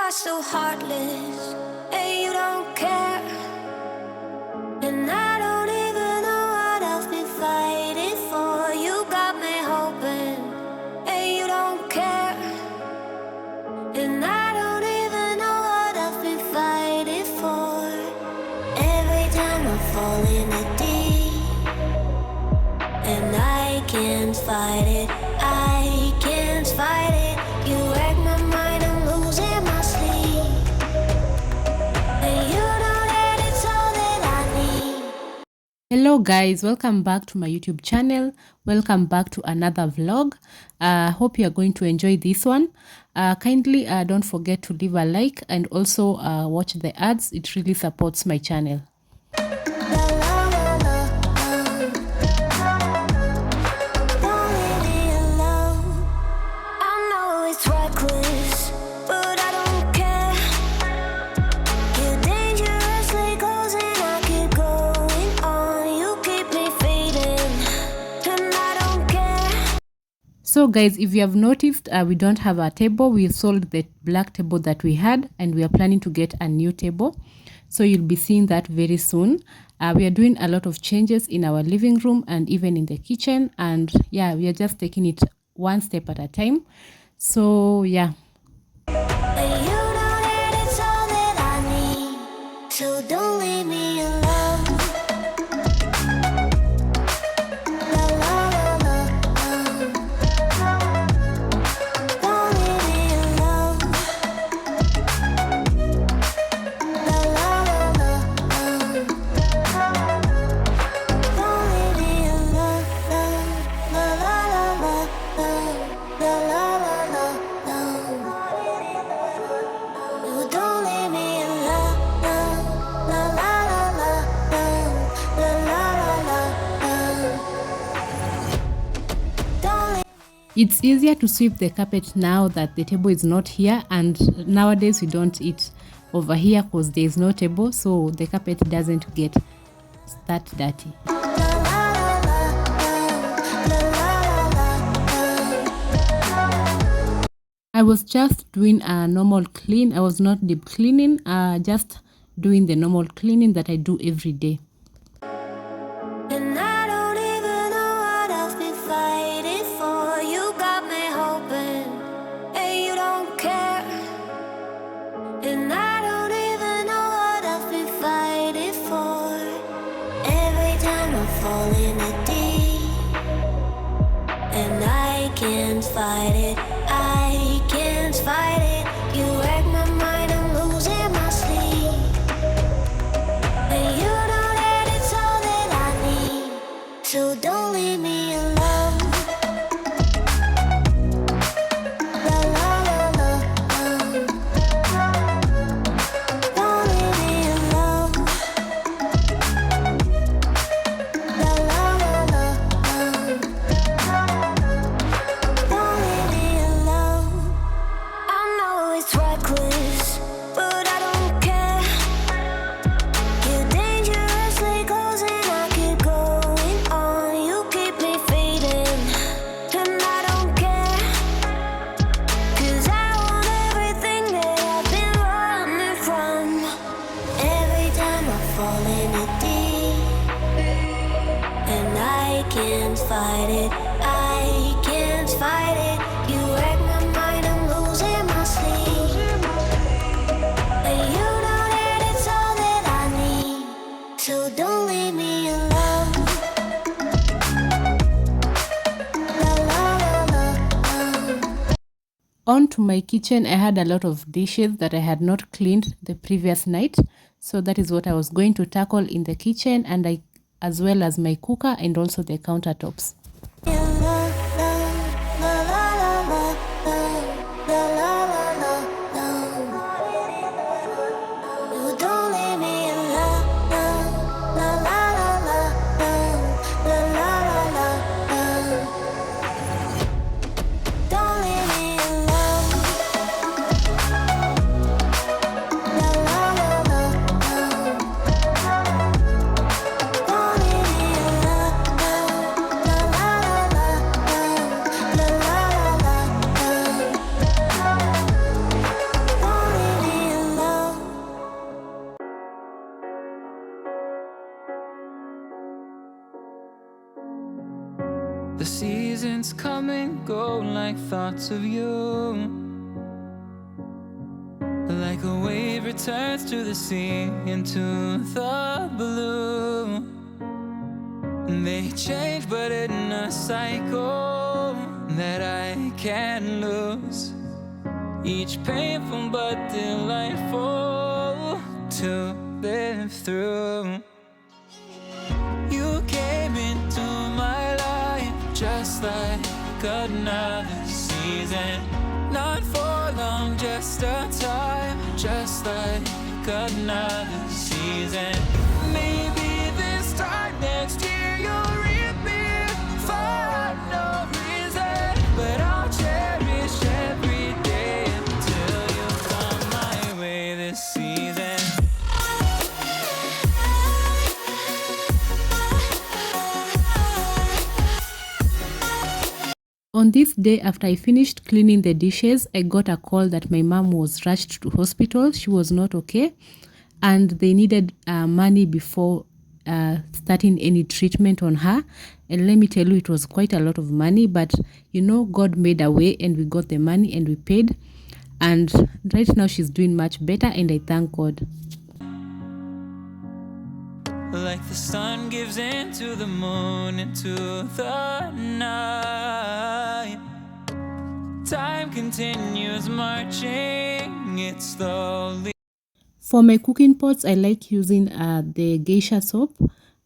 are so heartless, and you don't care. And I don't even know what I've been fighting for. You got me hoping, and you don't care. And I don't even know what I've been fighting for. Every time I fall in a deep, and I can't fight it, I can't fight it. You wreck my mind, I'm losing my sleep. And you know that it's all that I need. Hello guys, welcome back to my YouTube channel. Welcome back to another vlog. Hope you are going to enjoy this one. Kindly don't forget to leave a like and also watch the ads. It really supports my channel. La la la la, don't leave me alone. I know it's reckless, but I don't care. You're dangerously close and I keep going on. You keep me fading, and I don't care. So guys, if you have noticed, we don't have a table. We sold the black table that we had and we are planning to get a new table. So you'll be seeing that very soon. We are doing a lot of changes in our living room and even in the kitchen. And yeah, we are just taking it one step at a time. So yeah. And you know that it's all that I need. So don't leave me alone. La la la la, don't leave me alone. La la la la, don't leave me alone. La la la la, la la la la, no, don't leave me alone. La la la la, la la la la, don't leave. It's easier to sweep the carpet now that the table is not here, and nowadays we don't eat over here because there is no table, so the carpet doesn't get that dirty. I was just doing a normal clean. I was not deep cleaning, just doing the normal cleaning that I do every day. And I don't even know what I've been fighting for. You got me hoping, and you don't care. And I don't even know what I've been fighting for. Every time I fall in a deep, and I can't fight it, I can't fight it. You wreck my mind, I'm losing my sleep. And you know that it's all that I need. So don't leave me alone. La la la la, don't leave me alone. La la la la, don't leave me alone. I know it's reckless, but I don't care. You're dangerously close and I keep going on. You keep me fading, and I don't care. 'Cause I want everything that I've been running from. Every time I fall in a deep, and I can't fight it, I can't fight it. You wreck my mind, I'm losing my sleep. And you know that it's all that I need. So don't leave me alone. La la la la, On to my kitchen, I had a lot of dishes that I had not cleaned the previous night. So that is what I was going to tackle in the kitchen, and as well as my cooker and also the countertops. la la la la la la la la la la. No, don't leave me alone. La la la la la la la la. Don't leave me alone. La la la la, don't leave me alone. La la la la. seasons come and go like thoughts of you. Like a wave returns to the sea, into the blue. They change but in a cycle that I can't lose. Each painful but delightful to live through. You came into my life just like another season. Not for long, just a time, just like another season. Maybe this time next year you'll reappear for no reason, but I'll cherish every day until you come my way this season. On this day, after I finished cleaning the dishes, I got a call that my mom was rushed to hospital. She was not okay, and they needed money before starting any treatment on her. And let me tell you, it was quite a lot of money, but you know, God made a way and we got the money and we paid. And right now she's doing much better, and I thank God. Like the sun gives into the moon, into the night. Time continues marching, it slowly. For my cooking pots, I like using the geisha soap.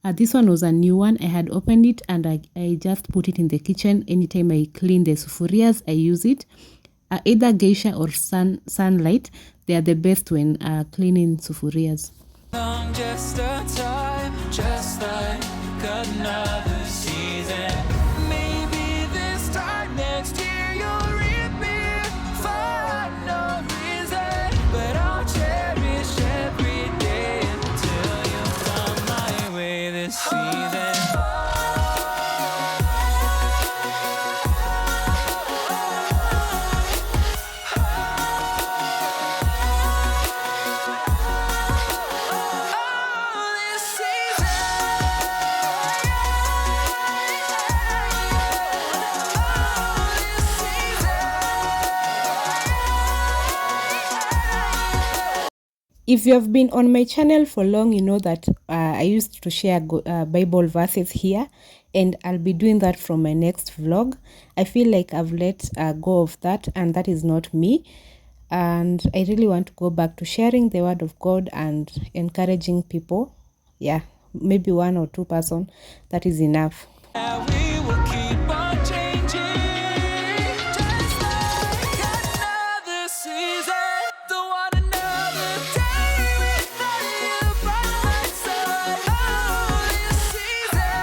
This one was a new one. I had opened it and I just put it in the kitchen. Anytime I clean the sufurias, I use it. Either geisha or sunlight, they are the best when cleaning sufurias. Just a time, just like another season. Maybe this time next year you'll reappear for no reason, but I'll cherish every day until you come my way this season. If you have been on my channel for long, you know that I used to share Bible verses here, and I'll be doing that from my next vlog. I feel like I've let go of that, and that is not me. And I really want to go back to sharing the word of God and encouraging people. Yeah, maybe 1 or 2 person, that is enough. We will keep on changing, just like another season. Don't want another day without you by my side. Oh, this season.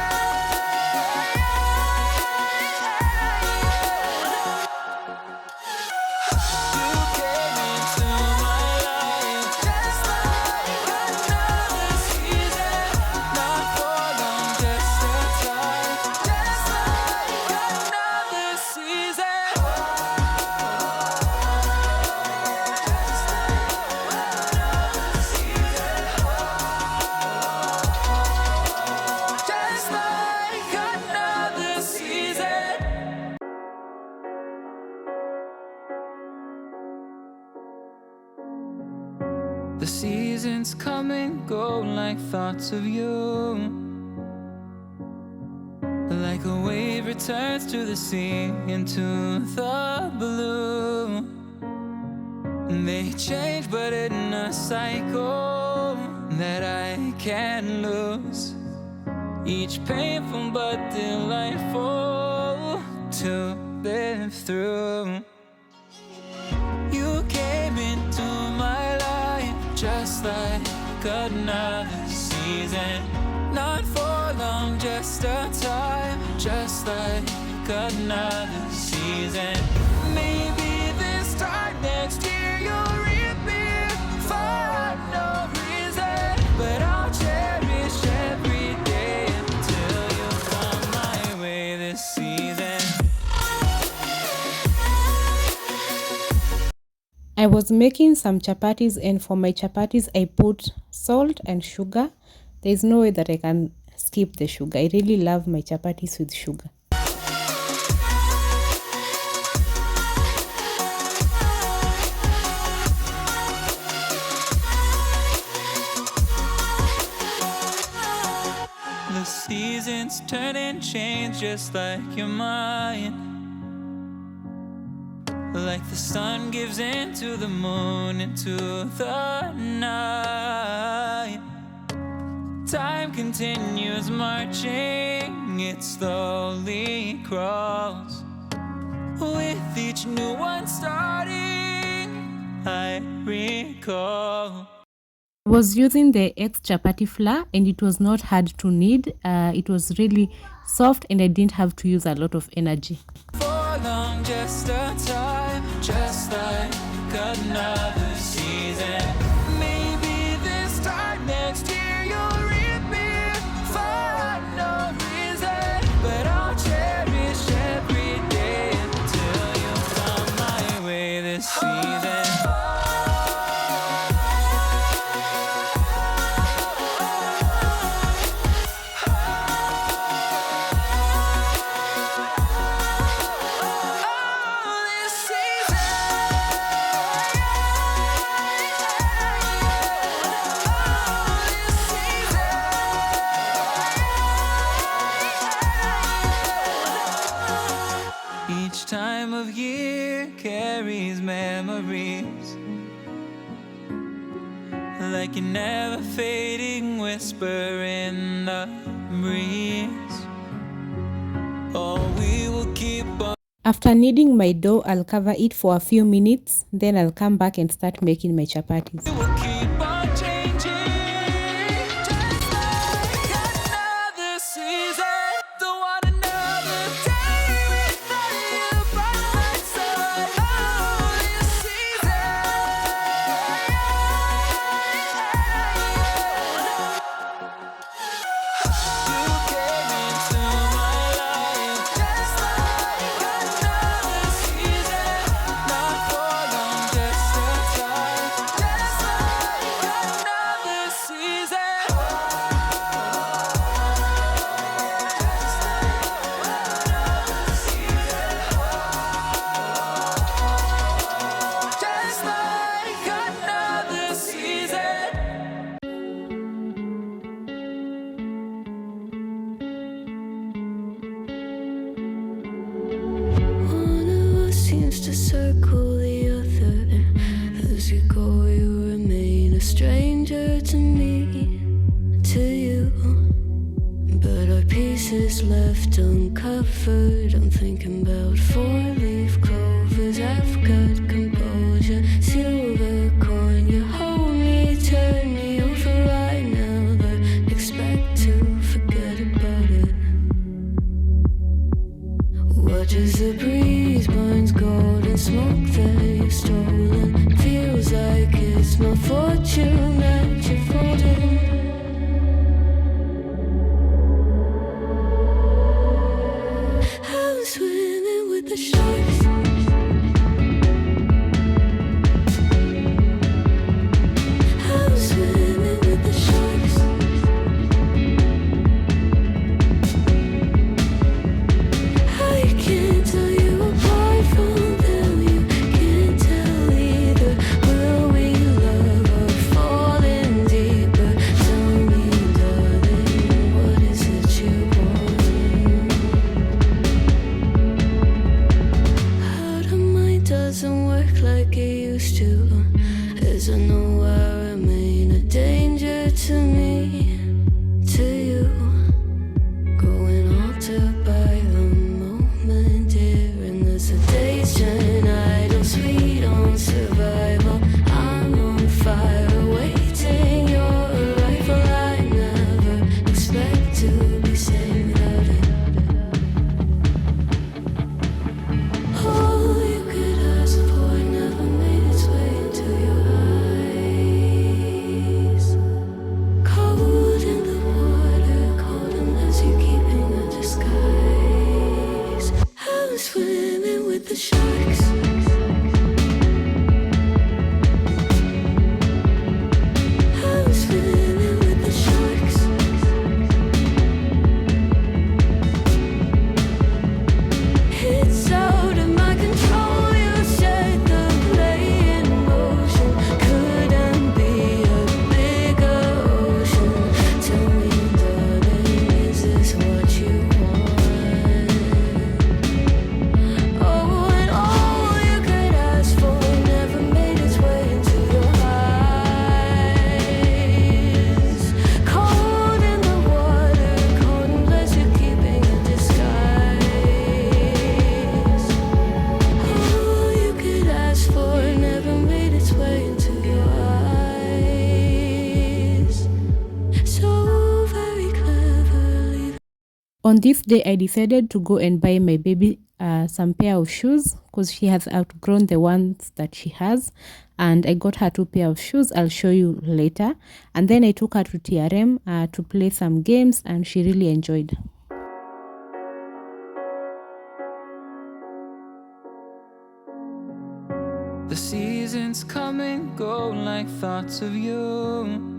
You came into my life just like another season. Not for long, just a time, just like another season. Just like another season. The seasons come and go like thoughts of you. Like a wave returns to the sea, into the blue. They change but in a cycle that I can't lose. Each painful but delightful to live through. You came into my life just like another season. Not for long, just a time, just like another season. Maybe this time next year you'll reappear for no reason, but I'll cherish every day until you come my way this season. I was making some chapatis, and for my chapatis I put salt and sugar. There is no way that I can skip the sugar. I really love my chapatis with sugar. moments turn and change just like your mind. Like the sun gives into the moon, into the night. Time continues marching, it slowly crawls. With each new one starting, I recall. I was using the X chapati flour and it was not hard to knead. It was really soft and I didn't have to use a lot of energy. For long, just a time, just like another season. Maybe this time next year you'll reappear for no reason. But I'll cherish every day until you come my way this season. Each time of year carries memories, like a never fading whisper in the breeze. Oh, we will keep on. After kneading my dough, I'll cover it for a few minutes. Then I'll come back and start making my chapatis. We will keep on changing, just like another season. Don't want another day without you by my side. Oh, this season. You came into my life, just like another season. Not for long, just a time, just like another season. Just like another season. One of us seems to circle the other. As you go, you remain a stranger to me, to you. But our pieces left uncovered. I'm thinking about four-leaf clovers. I've got composure, silver coin. You hold me, turn me over right now, but expect to forget about it. Watches the breeze, burns gold and smoke that you've stolen. Feels like it's my fortune that you're folding. I'm swimming with the sharks. I'm swimming with the sharks. I can't tell you apart from them. You can't tell either. Will we love or fall in deeper? Tell me, darling, what is it you want? Out of mind doesn't work like it used to. As I know I remain a danger to me, to you. Growing altered by the moment, dear. And there's a days shine idle, sweet on survival. I'm on fire, awaiting your arrival. I never expect to be sane without it. All you could ask for never made its way into your eyes. On this day, I decided to go and buy my baby some pair of shoes because she has outgrown the ones that she has, and I got her 2 pair of shoes. I'll show you later. And then I took her to TRM to play some games, and she really enjoyed. The seasons come and go like thoughts of you.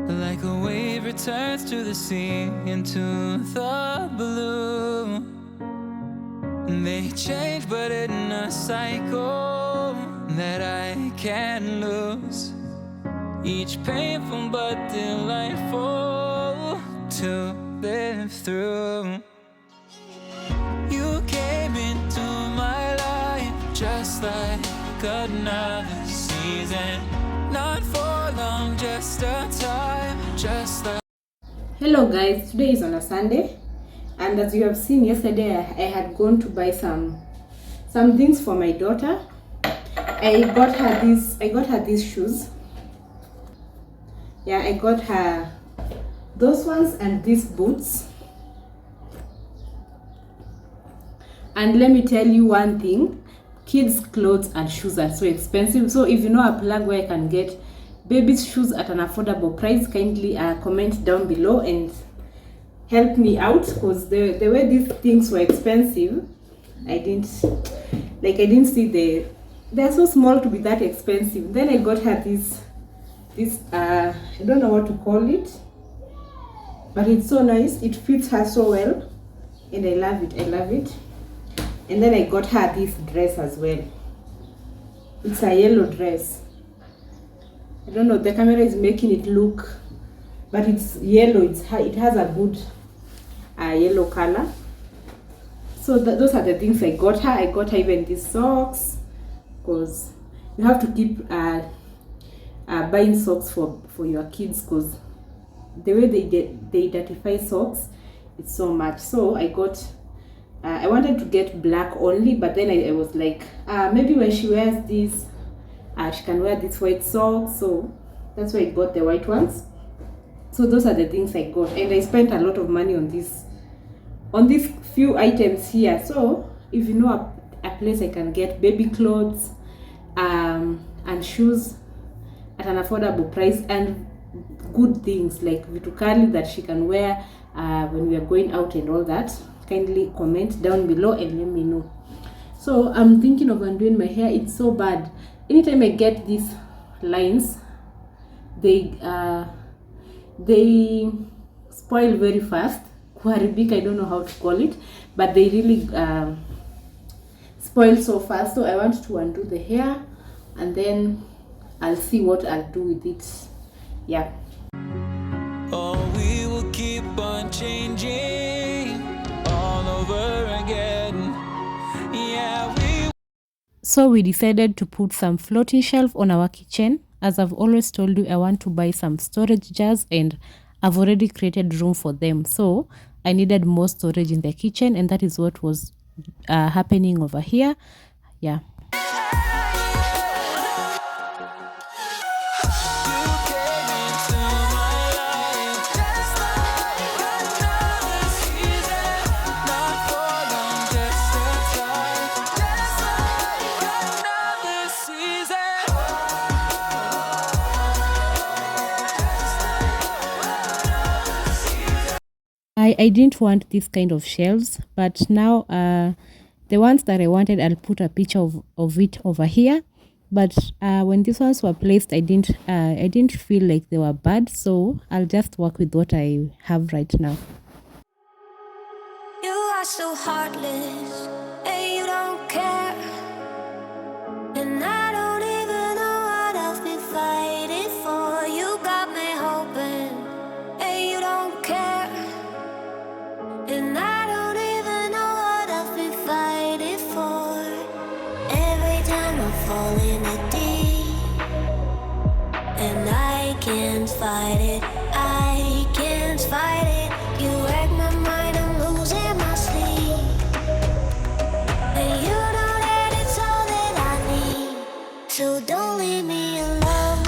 Like a wave returns to the sea into the blue. They change but in a cycle that I can't lose. Each painful but delightful to live through. You came into my life just like another season. Not for long, just a time, just like... Hello guys, today is on a Sunday, and as you have seen yesterday, I had gone to buy some things for my daughter. I got her these shoes. Yeah, I got her those ones and these boots. And let me tell you one thing, kids' clothes and shoes are so expensive. So if you know a plug where I can get baby's shoes at an affordable price, kindly comment down below and help me out, because the way these things were expensive, I didn't see they're so small to be that expensive. Then I got her this I don't know what to call it, but it's so nice. It fits her so well and I love it. And then I got her this dress as well. It's a yellow dress. I don't know, the camera is making it look, but it's yellow. It has a good yellow color. So those are the things I got her. I got her even these socks, because you have to keep buying socks for your kids, because the way they identify socks, it's so much. So I got I wanted to get black only, but then I was like, maybe when she wears this, she can wear these white socks. So that's why I got the white ones. So those are the things I got, and I spent a lot of money on these few items here. So if you know a place I can get baby clothes and shoes at an affordable price, and good things like Vitukali that she can wear when we are going out and all that, kindly comment down below and let me know. So I'm thinking of undoing my hair. It's so bad. Anytime I get these lines, they spoil very fast. Kuharibika, I don't know how to call it, but they really spoil so fast. So I want to undo the hair, and then I'll see what I'll do with it. Yeah. Oh, we will keep on changing all over again. Yeah, So we decided to put some floating shelf on our kitchen. As I've always told you, I want to buy some storage jars, and I've already created room for them. So I needed more storage in the kitchen, and that is what was happening over here. Yeah. I didn't want this kind of shelves, but now the ones that I wanted, I'll put a picture of it over here. But when these ones were placed, I didn't feel like they were bad, so I'll just work with what I have right now. You are so heartless, and you don't care. And I don't even know what I've been fighting for. You got me hoping, and you don't care. And I don't even know what I've been fighting for. Every time I fall in it deep, and I can't fight it, I can't fight it. You wreck my mind, I'm losing my sleep. And you know that it's all that I need, so don't leave me alone.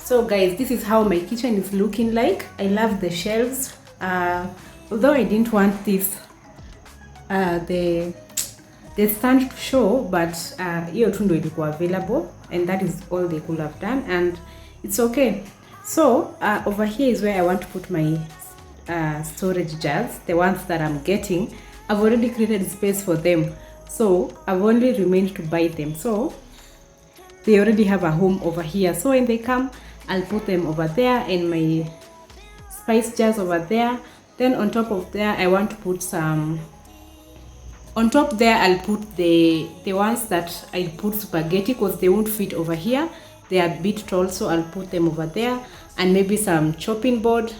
So guys, this is how my kitchen is looking like. I love the shelves. Although I didn't want this the stand to show, but hiyo tu ndo ilikuwa available, and that is all they could have done, and it's okay. So over here is where I want to put my storage jars, the ones that I'm getting. I've already created space for them, so I've only remained to buy them. So they already have a home over here, so when they come, I'll put them over there, and my spice jars over there. Then on top of there, I want to put some, on top there I'll put the ones that I put spaghetti, because they won't fit over here. They are a bit tall, so I'll put them over there, and maybe some chopping board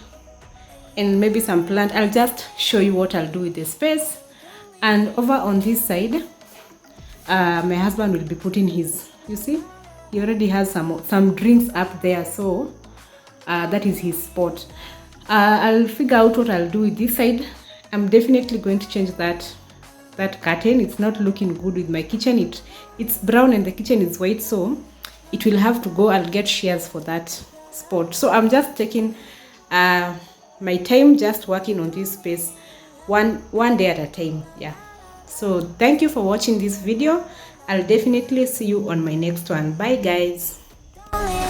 and maybe some plant. I'll just show you what I'll do with the space. And over on this side, my husband will be putting his, you see, he already has some drinks up there, so that is his spot. I'll figure out what I'll do with this side. I'm definitely going to change that curtain. It's not looking good with my kitchen. It's brown and the kitchen is white, so it will have to go. I'll get shears for that spot. So I'm just taking my time, just working on this space one day at a time. Yeah, so thank you for watching this video. I'll definitely see you on my next one. Bye guys. Only